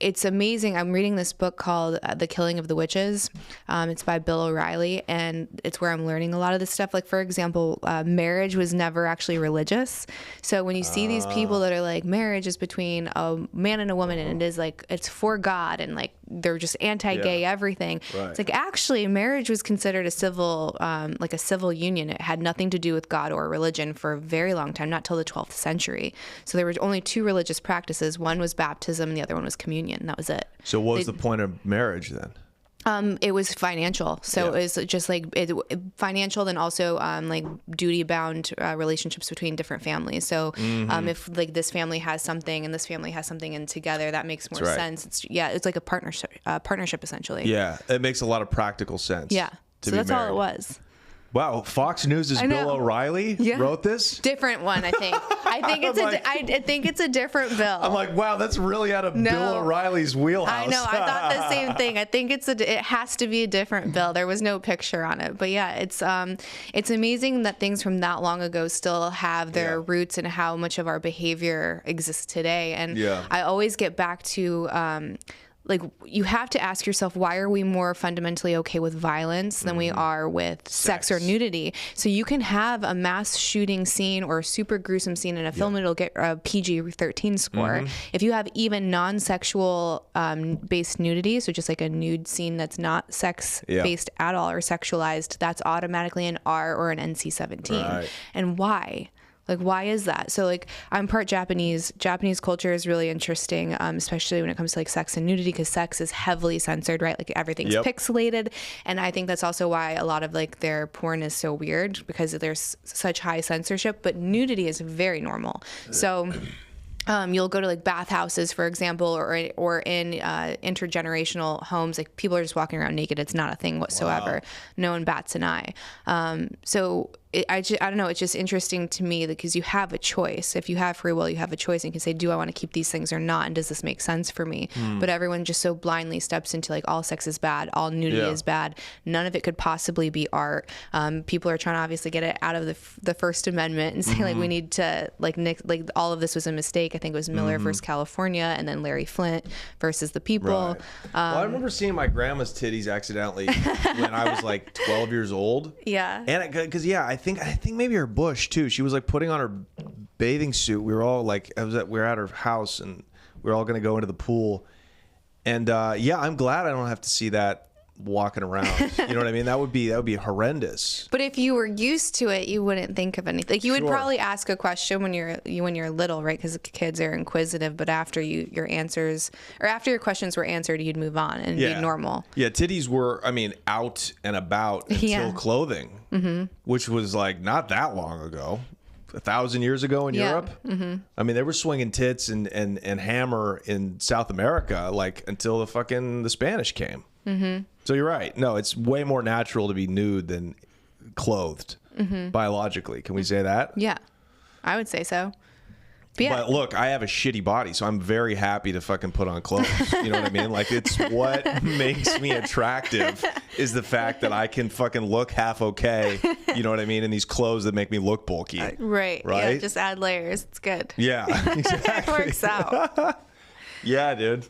it's amazing. I'm reading this book called The Killing of the Witches. It's by Bill O'Reilly, and it's where I'm learning a lot of this stuff. Like, for example, marriage was never actually religious. So when you see these people that are like, marriage is between a man and a woman, and it is like, it's for God, and like they're just anti-gay everything. Right. It's like, actually, marriage was considered a civil, like a civil union. It had nothing to do with God or religion for a very long time, not till the 12th century. So there were only two religious practices. One was baptism, and the other one was communion. That was it. So what was the point of marriage then? It was financial. So it was just like financial, then also like duty bound relationships between different families. So if like this family has something and this family has something, and together that makes more sense. It's like a partnership essentially. Yeah, it makes a lot of practical sense. Yeah. So that's all it was. Wow, Fox News' Bill O'Reilly wrote this? Different one, I think. I think it's a different Bill. I'm like, wow, that's really out of Bill O'Reilly's wheelhouse. I know. I thought the same thing. I think it has to be a different Bill. There was no picture on it, but yeah, it's amazing that things from that long ago still have their roots in how much of our behavior exists today. And I always get back to. Like, you have to ask yourself, why are we more fundamentally okay with violence than we are with sex or nudity? So you can have a mass shooting scene or a super gruesome scene in a film, and it'll get a PG-13 score. If you have even non-sexual based nudity, so just like a nude scene that's not sex-based at all or sexualized, that's automatically an R or an NC-17. Right. And why? Like, why is that? So, like, I'm part Japanese. Japanese culture is really interesting, especially when it comes to, like, sex and nudity, because sex is heavily censored, right? Like, everything's pixelated. And I think that's also why a lot of, like, their porn is so weird, because there's such high censorship. But nudity is very normal. So you'll go to like bathhouses, for example, or in intergenerational homes. Like, people are just walking around naked. It's not a thing whatsoever. Wow. No one bats an eye. So I don't know. It's just interesting to me because you have a choice. If you have free will, you have a choice, and you can say, do I want to keep these things or not? And does this make sense for me? But everyone just so blindly steps into like, all sex is bad, all nudity is bad. None of it could possibly be art. People are trying to obviously get it out of the First Amendment and say like, we need to like all of this was a mistake. I think it was Miller versus California, and then Larry Flint versus the people. Right. Well, I remember seeing my grandma's titties accidentally when I was like 12 years old. Yeah. And because I think maybe her bush too. She was like putting on her bathing suit. We were all like, we were at her house, and we were all going to go into the pool. And I'm glad I don't have to see that walking around. You know what I mean? That would be horrendous. But if you were used to it, you wouldn't think of anything. Like, you would probably ask a question when you're little, right? Because kids are inquisitive. But after your questions were answered, you'd move on and be normal. Yeah, titties were, out and about until clothing, which was like not that long ago. 1,000 years ago in Europe. They were swinging tits and hammer in South America like until the Spanish came. So you're right. No, it's way more natural to be nude than clothed biologically. Can we say that? Yeah, I would say so. But look, I have a shitty body, so I'm very happy to fucking put on clothes. You know what I mean? Like, it's what makes me attractive is the fact that I can fucking look half okay. You know what I mean? In these clothes that make me look bulky. Right. Yeah, just add layers. It's good. Yeah, exactly. It works out. Yeah, dude.